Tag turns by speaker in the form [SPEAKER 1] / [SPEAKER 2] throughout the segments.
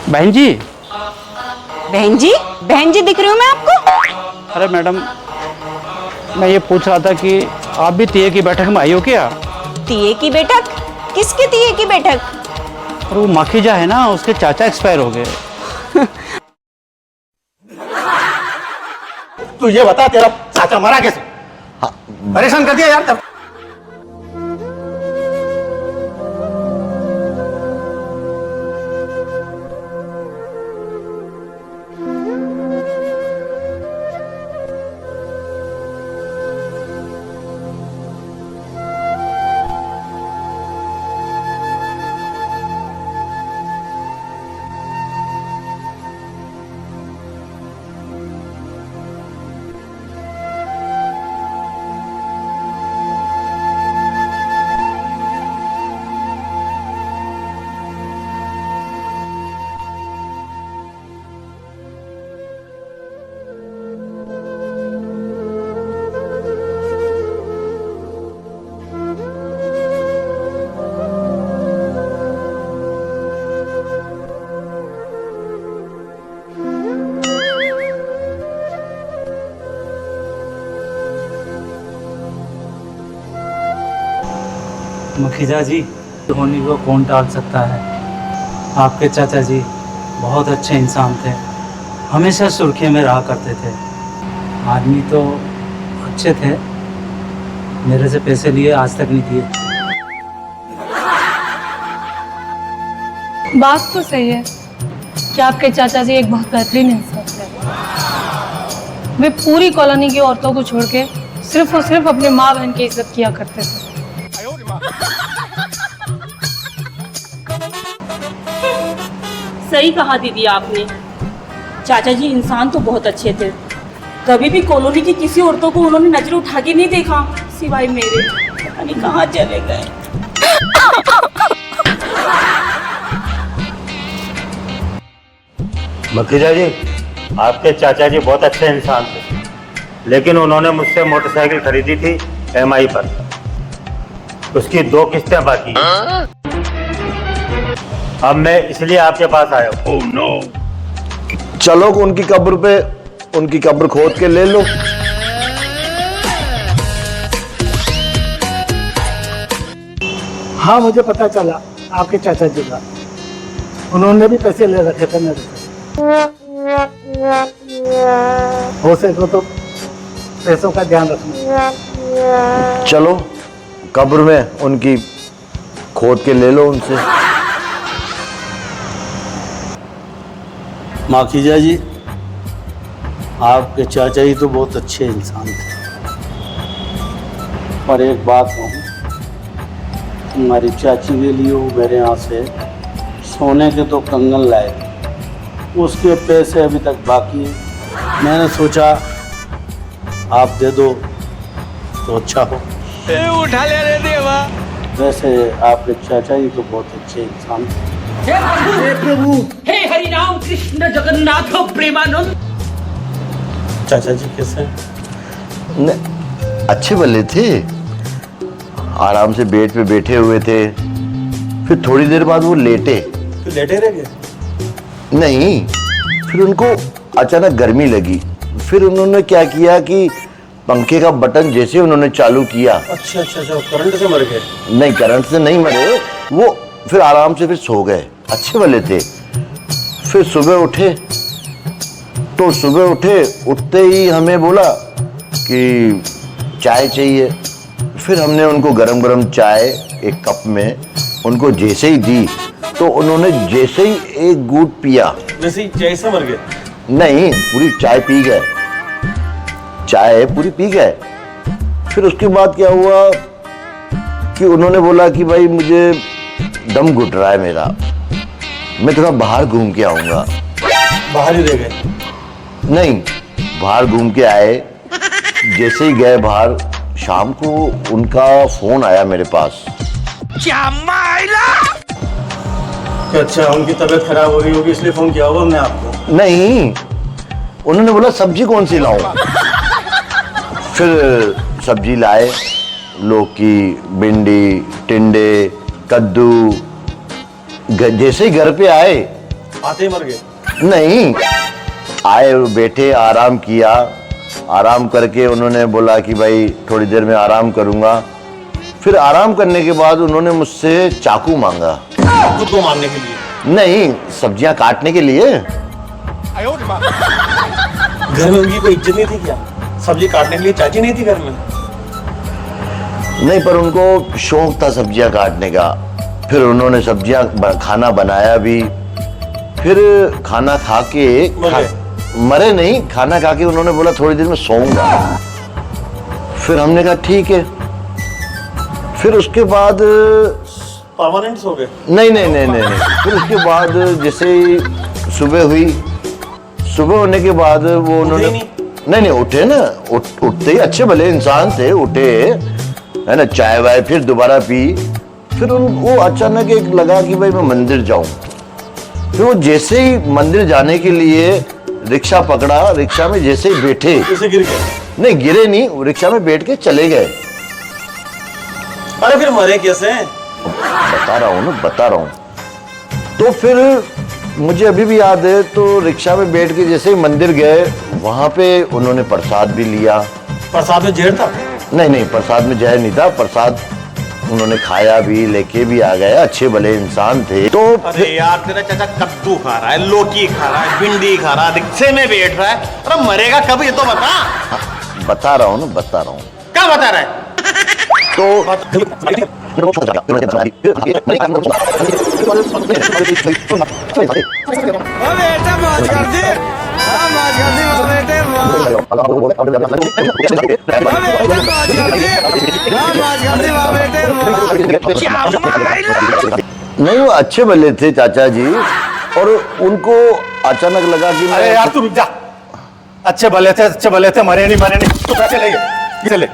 [SPEAKER 1] बहन जी।
[SPEAKER 2] बहन जी? बहन जी दिख रही हूँ मैं आपको?
[SPEAKER 1] अरे मैडम, मैं ये पूछ रहा था कि आप भी तीये की बैठक में आई हो क्या?
[SPEAKER 2] तीये की बैठक? किसकी तीये की बैठक?
[SPEAKER 1] और वो माखीजा है ना, उसके चाचा एक्सपायर हो गए।
[SPEAKER 3] तू ये बता, तेरा चाचा मरा कैसे? परेशान कर दिया यार तब।
[SPEAKER 4] मुखिजा जी, होनी को कौन टाल सकता है। आपके चाचा जी बहुत अच्छे इंसान थे, हमेशा सुर्खियों में रहा करते थे। आदमी तो अच्छे थे, मेरे से पैसे लिए आज तक नहीं दिए।
[SPEAKER 5] बात तो सही है कि आपके चाचा जी एक बहुत बेहतरीन इंसान थे। वे पूरी कॉलोनी की औरतों को छोड़ के सिर्फ और सिर्फ अपने माँ बहन की इज्जत किया करते थे।
[SPEAKER 6] सही कहा दीदी आपने। चाचा जी इंसान तो बहुत अच्छे थे, कभी भी कॉलोनी की किसी औरतों को उन्होंने नजर उठा के नहीं देखा, सिवाय मेरे। पता नहीं कहाँ चले गए।
[SPEAKER 7] मुखिजा जी, आपके चाचा जी बहुत अच्छे इंसान थे, लेकिन उन्होंने मुझसे मोटरसाइकिल खरीदी थी EMI पर। उसकी 2 किस्तें बाकी हैं। अब मैं इसलिए आपके पास आया हूँ।
[SPEAKER 8] Oh, no. चलो उनकी कब्र पे उनकी कब्र खोद के ले लो।
[SPEAKER 3] हाँ, मुझे पता चला आपके चाचा जी का, उन्होंने भी पैसे ले रखे थे मेरे से। हो सके तो पैसों का ध्यान रखना।
[SPEAKER 8] चलो कब्र में उनकी खोद के ले लो उनसे।
[SPEAKER 4] माखीजा जी, आपके चाचा जी तो बहुत अच्छे इंसान थे, पर एक बात कहूँ, हमारी चाची के लिए वो मेरे यहाँ से सोने के तो कंगन लाए थे, उसके पैसे अभी तक बाकी हैं। मैंने सोचा आप दे दो तो अच्छा हो।
[SPEAKER 9] उठा ले रे देवा।
[SPEAKER 4] वैसे आपके चाचा जी तो बहुत अच्छे इंसान थे।
[SPEAKER 6] हे प्रभु, हे हरि राम कृष्ण जगन्नाथ प्रेमानंद।
[SPEAKER 4] चाचा जी कैसे?
[SPEAKER 8] अच्छे भले थे, आराम से बेड पे बैठे हुए थे। फिर थोड़ी देर बाद वो लेटे।
[SPEAKER 4] तो लेटे रह गए?
[SPEAKER 8] नहीं, फिर उनको अचानक गर्मी लगी। फिर उन्होंने क्या किया कि पंखे का बटन जैसे उन्होंने चालू किया।
[SPEAKER 4] अच्छा, करंट से मर गए?
[SPEAKER 8] नहीं, करंट से नहीं मरे वो, फिर आराम से फिर सो गए। अच्छे वाले थे। फिर सुबह उठे तो उठते ही हमें बोला कि चाय चाहिए। फिर हमने उनको गरम गरम चाय एक कप में उनको जैसे ही दी तो उन्होंने जैसे ही एक घूंट पिया,
[SPEAKER 4] वैसे ही जैसे मर गए?
[SPEAKER 8] नहीं, पूरी चाय पी गए, चाय पूरी पी गए। फिर उसके बाद क्या हुआ कि उन्होंने बोला कि भाई मुझे दम घुट रहा है मेरा, मैं थोड़ा बाहर घूम के आऊंगा।
[SPEAKER 4] बाहर ही रह गए?
[SPEAKER 8] नहीं, बाहर घूम के आए। जैसे ही गए बाहर, शाम को उनका फोन आया मेरे पास।
[SPEAKER 9] क्या मायला?
[SPEAKER 4] अच्छा, उनकी तबीयत खराब हो रही होगी इसलिए फोन किया होगा हमने आपको?
[SPEAKER 8] नहीं, उन्होंने बोला सब्जी कौन सी लाऊं। फिर सब्जी लाए, लौकी, भिंडी, टिंडे, कद्दू। जैसे ही घर पे आए
[SPEAKER 10] आते ही मर गए?
[SPEAKER 8] नहीं, आए बैठे आराम किया, आराम करके उन्होंने बोला कि भाई थोड़ी देर में आराम करूंगा। फिर आराम करने के बाद उन्होंने मुझसे चाकू मांगा।
[SPEAKER 10] खुद को मारने के लिए?
[SPEAKER 8] नहीं, सब्जियां काटने के लिए।
[SPEAKER 10] घर में उनकी कोई इज्जत नहीं थी क्या? सब्जी काटने के लिए चाची नहीं थी घर में?
[SPEAKER 8] नहीं, पर उनको शौक था सब्जियां काटने का। फिर उन्होंने सब्जियां खाना बनाया भी। फिर खाना खा के मरे नहीं, खाना खा के उन्होंने बोला थोड़ी देर में सोऊंगा। फिर हमने कहा ठीक है। फिर उसके बाद
[SPEAKER 10] परमानेंट सो गए?
[SPEAKER 8] नहीं नहीं नहीं नहीं नहीं। फिर उसके बाद जैसे ही सुबह हुई, सुबह होने के बाद वो उन्होंने नहीं उठे ना, उठते ही अच्छे भले इंसान थे, उठे है ना, चाय वाय फिर दोबारा पी। फिर वो अचानक एक लगा कि भाई मैं मंदिर जाऊं। फिर वो जैसे ही मंदिर जाने के लिए रिक्शा पकड़ा, रिक्शा में जैसे ही बैठे,
[SPEAKER 10] कैसे गिर गए?
[SPEAKER 8] नहीं गिरे नहीं, वो रिक्शा में बैठ के चले गए।
[SPEAKER 10] अरे फिर मरे कैसे?
[SPEAKER 8] बता रहा हूँ। तो फिर मुझे अभी भी याद है, तो रिक्शा में बैठ के जैसे ही मंदिर गए, वहां पे उन्होंने प्रसाद भी लिया।
[SPEAKER 10] प्रसाद में जहर था?
[SPEAKER 8] नहीं, प्रसाद में जहर नहीं था। प्रसाद उन्होंने खाया भी, लेके भी आ गए, अच्छे भले इंसान थे। तो
[SPEAKER 10] अरे यार, तेरा चाचा कद्दू खा रहा है, लौकी खा रहा है, भिंडी खा रहा है, रिक्शे में बैठ रहा है, अरे मरेगा कब ये तो बता।
[SPEAKER 8] बता रहा हूँ।
[SPEAKER 10] क्या बता रहा है? बेटा मौज कर दी, मौज कर दी बेटे,
[SPEAKER 8] नहीं, वो अच्छे भले थे चाचा जी, और उनको अचानक लगा कि
[SPEAKER 10] अरे यार तू रुक जा। अच्छे भले थे, मरे नहीं तो पैसे ले गए?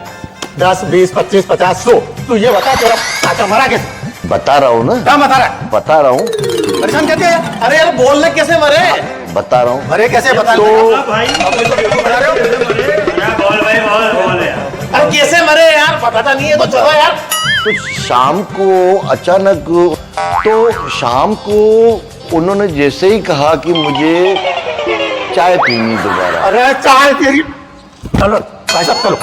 [SPEAKER 10] 10, 20, 25, 50, 100। तू ये बता तेरा चाचा मरा कैसे?
[SPEAKER 8] बता रहा हूँ ना।
[SPEAKER 10] क्या बता रहा है?
[SPEAKER 8] बता रहा हूँ।
[SPEAKER 10] परेशान कहते हैं? अरे यार बोलने कैसे मरे?
[SPEAKER 8] बता रहा हूँ।
[SPEAKER 10] मरे कैसे बता?
[SPEAKER 8] तो
[SPEAKER 7] भाई बोल यार।
[SPEAKER 10] अरे कैसे मरे यार, बताता नहीं है तो चलो यार।
[SPEAKER 8] तो शाम को उन्होंने जैसे ही कहा कि मुझे चाय पीनी दोबारा।
[SPEAKER 10] अरे चाय तेरी, चलो भाई साहब चलो,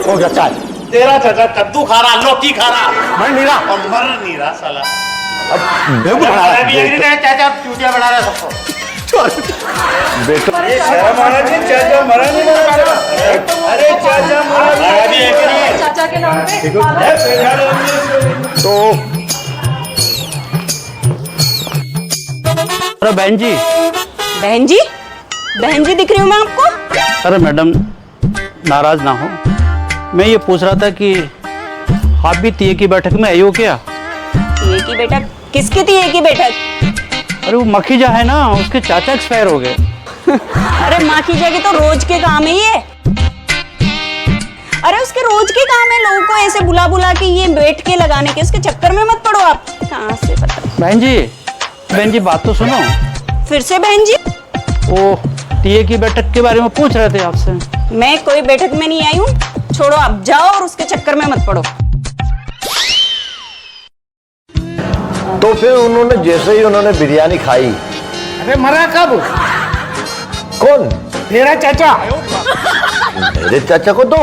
[SPEAKER 10] हो गया चाय। तेरा चाचा कद्दू खा रहा, लौकी खा रहा, मर नहीं रहा साला।
[SPEAKER 8] अब
[SPEAKER 10] चाचा चूतिया बना रहा सबको।
[SPEAKER 8] बेटा
[SPEAKER 10] चाचा मरा नहीं, अरे चाचा मरा
[SPEAKER 5] चाचा के नाम पे
[SPEAKER 8] तो
[SPEAKER 1] अरे बहन जी
[SPEAKER 2] दिख रही हूँ मैं आपको?
[SPEAKER 1] अरे मैडम नाराज ना हो, मैं ये पूछ रहा था कि आप भी तीये की बैठक में आई हो क्या?
[SPEAKER 2] तीये की बैठक? किसकी तीये की बैठक?
[SPEAKER 1] अरे वो मखीजा है ना, उसके चाचा एक्सपायर हो गए।
[SPEAKER 2] अरे माखीजा की तो रोज के काम है ये। अरे उसके रोज के काम है लोगों को ऐसे बुला बुला के ये बैठ के लगाने के, उसके चक्कर में मत पड़ो आप। कहाँ से पता?
[SPEAKER 1] बहन जी बात तो सुनो।
[SPEAKER 2] फिर से बहन जी?
[SPEAKER 1] वो तीये की बैठक के बारे में पूछ रहे थे आपसे।
[SPEAKER 2] मैं कोई बैठक में नहीं आई हूँ, छोड़ो आप जाओ और उसके चक्कर में मत पड़ो।
[SPEAKER 8] तो फिर उन्होंने जैसे ही बिरयानी खाई।
[SPEAKER 3] अरे मरा कब?
[SPEAKER 8] कौन?
[SPEAKER 3] तेरा चाचा।
[SPEAKER 8] मेरे चाचा को तो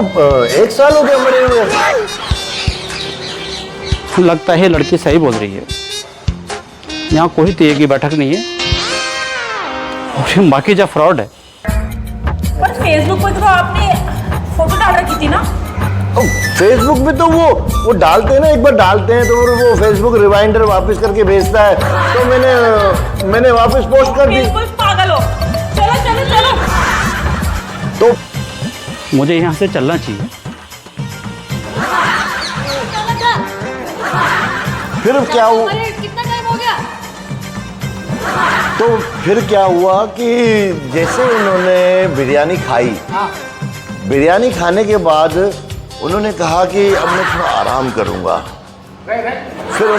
[SPEAKER 8] 1 साल हो गया मरे हुए।
[SPEAKER 1] लगता है लड़की सही बोल रही है, यहाँ कोई तीये की बैठक नहीं है और ये मखीजा फ्रॉड है।
[SPEAKER 6] पर फेसबुक पर तो आपने फोटो डाल रखी थी ना?
[SPEAKER 8] फेसबुक पे तो वो डालते हैं ना, एक बार डालते हैं तो वो फेसबुक रिमाइंडर वापस करके भेजता है, तो मैंने वापस पोस्ट कर दी।
[SPEAKER 6] बिल्कुल पागल हो। चलो चलो चलो।
[SPEAKER 1] तो मुझे यहाँ से चलना चाहिए।
[SPEAKER 8] फिर क्या हुआ?
[SPEAKER 5] कितना टाइम हो गया?
[SPEAKER 8] तो फिर क्या हुआ कि जैसे उन्होंने बिरयानी खाई, बिरयानी खाने के बाद उन्होंने कहा कि अब मैं थोड़ा आराम करूंगा। फिर